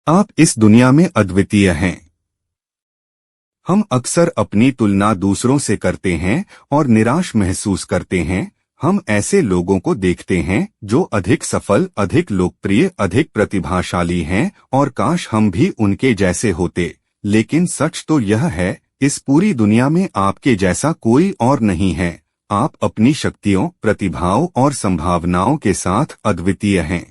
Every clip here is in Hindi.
आप इस दुनिया में अद्वितीय हैं। हम अक्सर अपनी तुलना दूसरों से करते हैं और निराश महसूस करते हैं। हम ऐसे लोगों को देखते हैं जो अधिक सफल, अधिक लोकप्रिय, अधिक प्रतिभाशाली हैं और काश हम भी उनके जैसे होते। लेकिन सच तो यह है, इस पूरी दुनिया में आपके जैसा कोई और नहीं है। आप अपनी शक्तियों, प्रतिभाओं और संभावनाओं के साथ अद्वितीय हैं।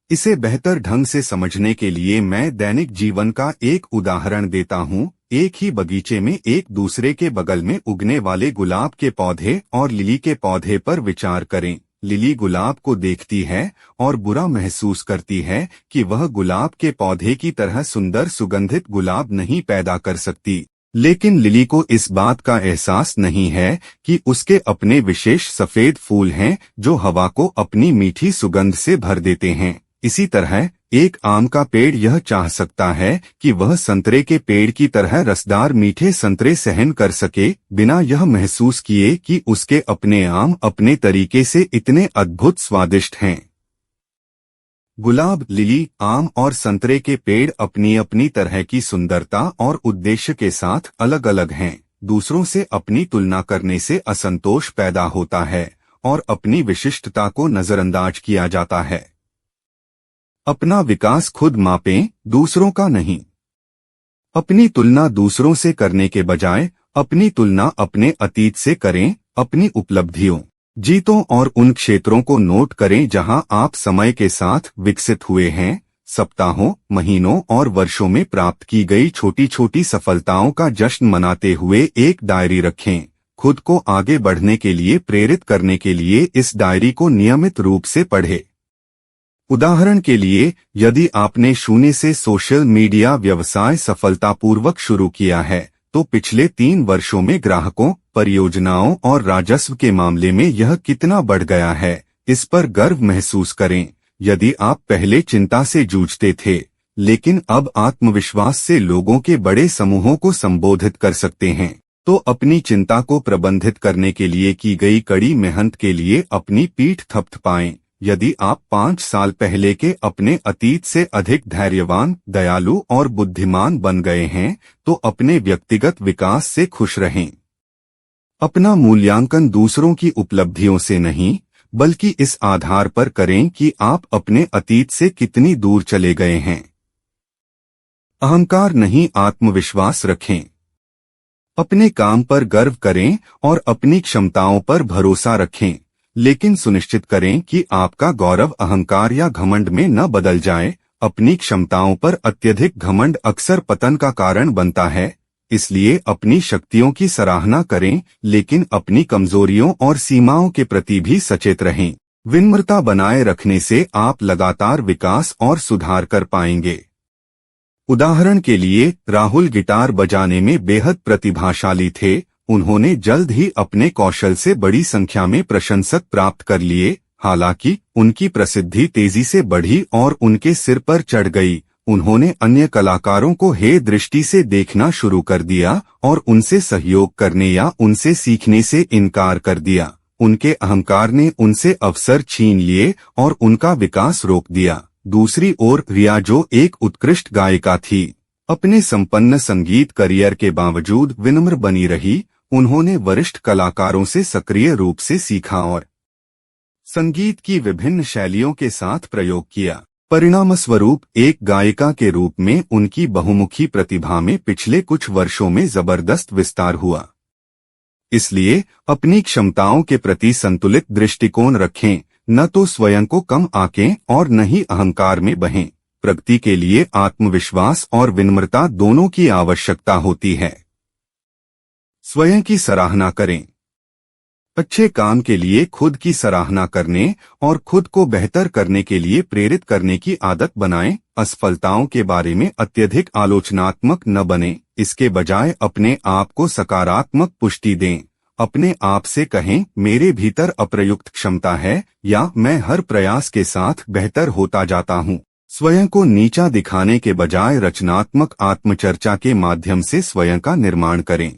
इसे बेहतर ढंग से समझने के लिए मैं दैनिक जीवन का एक उदाहरण देता हूँ। एक ही बगीचे में एक दूसरे के बगल में उगने वाले गुलाब के पौधे और लिली के पौधे पर विचार करें। लिली गुलाब को देखती है और बुरा महसूस करती है कि वह गुलाब के पौधे की तरह सुंदर सुगंधित गुलाब नहीं पैदा कर सकती। लेकिन लिली को इस बात का एहसास नहीं है कि उसके अपने विशेष सफेद फूल हैं जो हवा को अपनी मीठी सुगंध से भर देते हैं। इसी तरह एक आम का पेड़ यह चाह सकता है कि वह संतरे के पेड़ की तरह रसदार मीठे संतरे सहन कर सके, बिना यह महसूस किए कि उसके अपने आम अपने तरीके से इतने अद्भुत स्वादिष्ट हैं। गुलाब, लिली, आम और संतरे के पेड़ अपनी अपनी तरह की सुंदरता और उद्देश्य के साथ अलग अलग हैं। दूसरों से अपनी तुलना करने से असंतोष पैदा होता है और अपनी विशिष्टता को नजरअंदाज किया जाता है। अपना विकास खुद मापें, दूसरों का नहीं। अपनी तुलना दूसरों से करने के बजाय अपनी तुलना अपने अतीत से करें। अपनी उपलब्धियों, जीतों और उन क्षेत्रों को नोट करें जहां आप समय के साथ विकसित हुए हैं। सप्ताहों, महीनों और वर्षों में प्राप्त की गई छोटी छोटी सफलताओं का जश्न मनाते हुए एक डायरी रखें। खुद को आगे बढ़ने के लिए प्रेरित करने के लिए इस डायरी को नियमित रूप से पढ़ें। उदाहरण के लिए, यदि आपने शून्य से सोशल मीडिया व्यवसाय सफलतापूर्वक शुरू किया है, तो पिछले 3 वर्षों में ग्राहकों, परियोजनाओं और राजस्व के मामले में यह कितना बढ़ गया है, इस पर गर्व महसूस करें। यदि आप पहले चिंता से जूझते थे, लेकिन अब आत्मविश्वास से लोगों के बड़े समूहों को संबोधित कर सकते हैं, तो अपनी चिंता को प्रबंधित करने के लिए की गई कड़ी मेहनत के लिए अपनी पीठ थपथपाएं। यदि आप 5 साल पहले के अपने अतीत से अधिक धैर्यवान, दयालु और बुद्धिमान बन गए हैं, तो अपने व्यक्तिगत विकास से खुश रहें। अपना मूल्यांकन दूसरों की उपलब्धियों से नहीं, बल्कि इस आधार पर करें कि आप अपने अतीत से कितनी दूर चले गए हैं। अहंकार नहीं, आत्मविश्वास रखें। अपने काम पर गर्व करें और अपनी क्षमताओं पर भरोसा रखें, लेकिन सुनिश्चित करें कि आपका गौरव अहंकार या घमंड में न बदल जाए। अपनी क्षमताओं पर अत्यधिक घमंड अक्सर पतन का कारण बनता है। इसलिए अपनी शक्तियों की सराहना करें, लेकिन अपनी कमजोरियों और सीमाओं के प्रति भी सचेत रहें। विनम्रता बनाए रखने से आप लगातार विकास और सुधार कर पाएंगे। उदाहरण के लिए, राहुल गिटार बजाने में बेहद प्रतिभाशाली थे। उन्होंने जल्द ही अपने कौशल से बड़ी संख्या में प्रशंसक प्राप्त कर लिए। हालांकि उनकी प्रसिद्धि तेजी से बढ़ी और उनके सिर पर चढ़ गई। उन्होंने अन्य कलाकारों को हे दृष्टि से देखना शुरू कर दिया और उनसे सहयोग करने या उनसे सीखने से इनकार कर दिया। उनके अहंकार ने उनसे अवसर छीन लिए और उनका विकास रोक दिया। दूसरी ओर रिया, जो एक उत्कृष्ट गायिका थी, अपने संपन्न संगीत करियर के बावजूद विनम्र बनी रही। उन्होंने वरिष्ठ कलाकारों से सक्रिय रूप से सीखा और संगीत की विभिन्न शैलियों के साथ प्रयोग किया। परिणामस्वरूप एक गायिका के रूप में उनकी बहुमुखी प्रतिभा में पिछले कुछ वर्षों में जबरदस्त विस्तार हुआ। इसलिए अपनी क्षमताओं के प्रति संतुलित दृष्टिकोण रखें, न तो स्वयं को कम आंकें और न ही अहंकार में बहें। प्रगति के लिए आत्मविश्वास और विनम्रता दोनों की आवश्यकता होती है। स्वयं की सराहना करें। अच्छे काम के लिए खुद की सराहना करने और खुद को बेहतर करने के लिए प्रेरित करने की आदत बनाएं। असफलताओं के बारे में अत्यधिक आलोचनात्मक न बनें, इसके बजाय अपने आप को सकारात्मक पुष्टि दें। अपने आप से कहें, मेरे भीतर अप्रयुक्त क्षमता है, या मैं हर प्रयास के साथ बेहतर होता जाता हूँ। स्वयं को नीचा दिखाने के बजाय रचनात्मक आत्मचर्चा के माध्यम से स्वयं का निर्माण करें।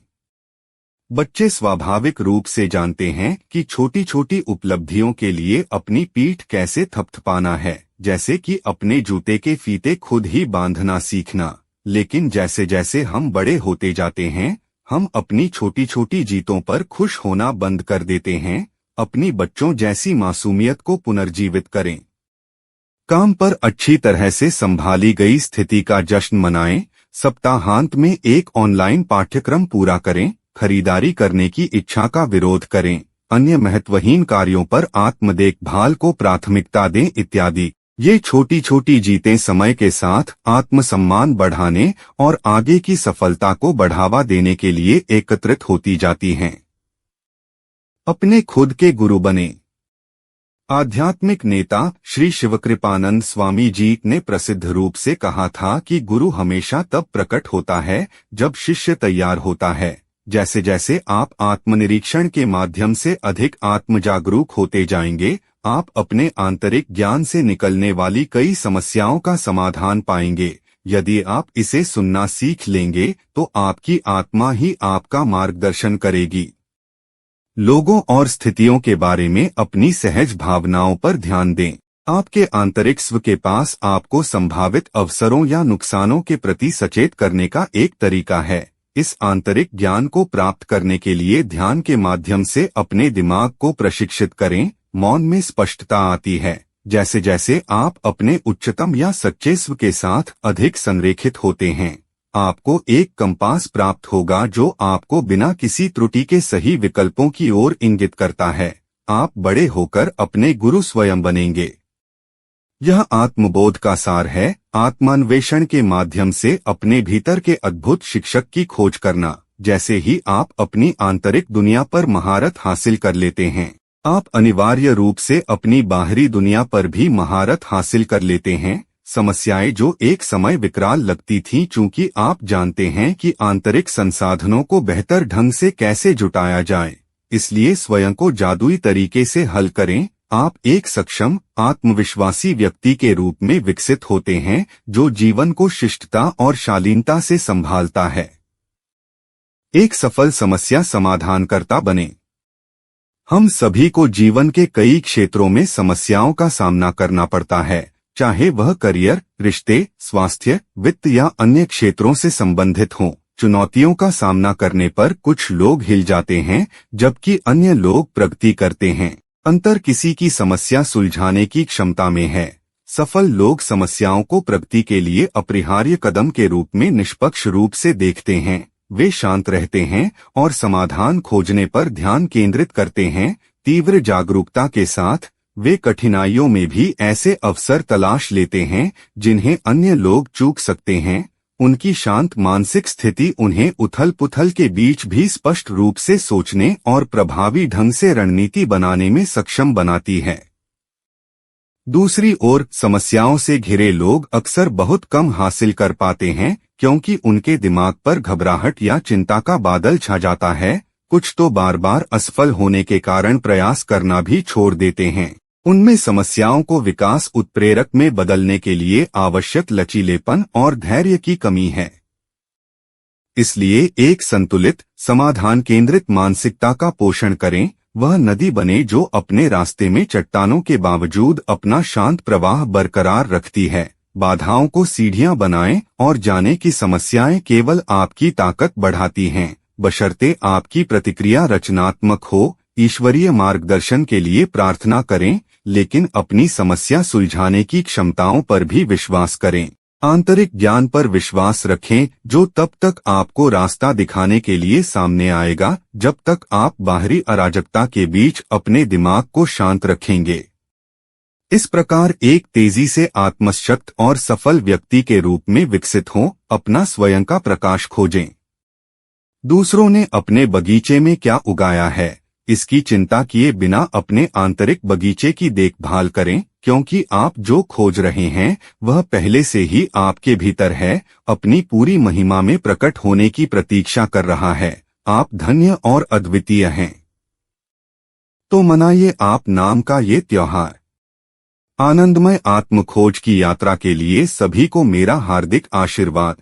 बच्चे स्वाभाविक रूप से जानते हैं कि छोटी छोटी उपलब्धियों के लिए अपनी पीठ कैसे थपथपाना है। जैसे कि अपने जूते के फीते खुद ही बांधना सीखना। लेकिन जैसे जैसे हम बड़े होते जाते हैं, हम अपनी छोटी छोटी जीतों पर खुश होना बंद कर देते हैं। अपनी बच्चों जैसी मासूमियत को पुनर्जीवित करें। काम पर अच्छी तरह से संभाली गई स्थिति का जश्न मनाएं। सप्ताहांत में एक ऑनलाइन पाठ्यक्रम पूरा करें। खरीदारी करने की इच्छा का विरोध करें। अन्य महत्वहीन कार्यों पर आत्म देखभाल को प्राथमिकता दें इत्यादि। ये छोटी छोटी जीतें समय के साथ आत्मसम्मान बढ़ाने और आगे की सफलता को बढ़ावा देने के लिए एकत्रित होती जाती हैं। अपने खुद के गुरु बने। आध्यात्मिक नेता श्री शिवकृपानंद स्वामी जी ने प्रसिद्ध रूप से कहा था कि गुरु हमेशा तब प्रकट होता है जब शिष्य तैयार होता है। जैसे जैसे आप आत्मनिरीक्षण के माध्यम से अधिक आत्मजागरूक होते जाएंगे, आप अपने आंतरिक ज्ञान से निकलने वाली कई समस्याओं का समाधान पाएंगे। यदि आप इसे सुनना सीख लेंगे तो आपकी आत्मा ही आपका मार्गदर्शन करेगी। लोगों और स्थितियों के बारे में अपनी सहज भावनाओं पर ध्यान दें। आपके आंतरिक स्व के पास आपको संभावित अवसरों या नुकसानों के प्रति सचेत करने का एक तरीका है। इस आंतरिक ज्ञान को प्राप्त करने के लिए ध्यान के माध्यम से अपने दिमाग को प्रशिक्षित करें। मौन में स्पष्टता आती है। जैसे जैसे आप अपने उच्चतम या सच्चे स्व के साथ अधिक संरेखित होते हैं, आपको एक कंपास प्राप्त होगा जो आपको बिना किसी त्रुटि के सही विकल्पों की ओर इंगित करता है। आप बड़े होकर अपने गुरु स्वयं बनेंगे। यह आत्मबोध का सार है। आत्मान्वेषण के माध्यम से अपने भीतर के अद्भुत शिक्षक की खोज करना। जैसे ही आप अपनी आंतरिक दुनिया पर महारत हासिल कर लेते हैं, आप अनिवार्य रूप से अपनी बाहरी दुनिया पर भी महारत हासिल कर लेते हैं। समस्याएं जो एक समय विकराल लगती थीं, चूंकि आप जानते हैं कि आंतरिक संसाधनों को बेहतर ढंग से कैसे जुटाया जाए, इसलिए स्वयं को जादुई तरीके से हल करें। आप एक सक्षम, आत्मविश्वासी व्यक्ति के रूप में विकसित होते हैं जो जीवन को शिष्टता और शालीनता से संभालता है। एक सफल समस्या समाधानकर्ता बने। हम सभी को जीवन के कई क्षेत्रों में समस्याओं का सामना करना पड़ता है, चाहे वह करियर, रिश्ते, स्वास्थ्य, वित्त या अन्य क्षेत्रों से संबंधित हों। चुनौतियों का सामना करने पर कुछ लोग हिल जाते हैं, जबकि अन्य लोग प्रगति करते हैं। अंतर किसी की समस्या सुलझाने की क्षमता में है। सफल लोग समस्याओं को प्रगति के लिए अपरिहार्य कदम के रूप में निष्पक्ष रूप से देखते हैं। वे शांत रहते हैं और समाधान खोजने पर ध्यान केंद्रित करते हैं। तीव्र जागरूकता के साथ वे कठिनाइयों में भी ऐसे अवसर तलाश लेते हैं जिन्हें अन्य लोग चूक सकते हैं। उनकी शांत मानसिक स्थिति उन्हें उथल-पुथल के बीच भी स्पष्ट रूप से सोचने और प्रभावी ढंग से रणनीति बनाने में सक्षम बनाती है। दूसरी ओर, समस्याओं से घिरे लोग अक्सर बहुत कम हासिल कर पाते हैं, क्योंकि उनके दिमाग पर घबराहट या चिंता का बादल छा जाता है। कुछ तो बार बार असफल होने के कारण प्रयास करना भी छोड़ देते हैं। उनमें समस्याओं को विकास उत्प्रेरक में बदलने के लिए आवश्यक लचीलेपन और धैर्य की कमी है। इसलिए एक संतुलित, समाधान केंद्रित मानसिकता का पोषण करें। वह नदी बने जो अपने रास्ते में चट्टानों के बावजूद अपना शांत प्रवाह बरकरार रखती है। बाधाओं को सीढ़ियां बनाएं और जानें कि समस्याएं केवल आपकी ताकत बढ़ाती हैं, बशर्ते आपकी प्रतिक्रिया रचनात्मक हो। ईश्वरीय मार्गदर्शन के लिए प्रार्थना करें, लेकिन अपनी समस्या सुलझाने की क्षमताओं पर भी विश्वास करें। आंतरिक ज्ञान पर विश्वास रखें जो तब तक आपको रास्ता दिखाने के लिए सामने आएगा जब तक आप बाहरी अराजकता के बीच अपने दिमाग को शांत रखेंगे। इस प्रकार एक तेजी से आत्मशक्त और सफल व्यक्ति के रूप में विकसित हों। अपना स्वयं का प्रकाश खोजें। दूसरों ने अपने बगीचे में क्या उगाया है, इसकी चिंता किए बिना अपने आंतरिक बगीचे की देखभाल करें, क्योंकि आप जो खोज रहे हैं वह पहले से ही आपके भीतर है, अपनी पूरी महिमा में प्रकट होने की प्रतीक्षा कर रहा है। आप धन्य और अद्वितीय हैं। तो मनाइए आप नाम का ये त्योहार। आनंदमय आत्म खोज की यात्रा के लिए सभी को मेरा हार्दिक आशीर्वाद।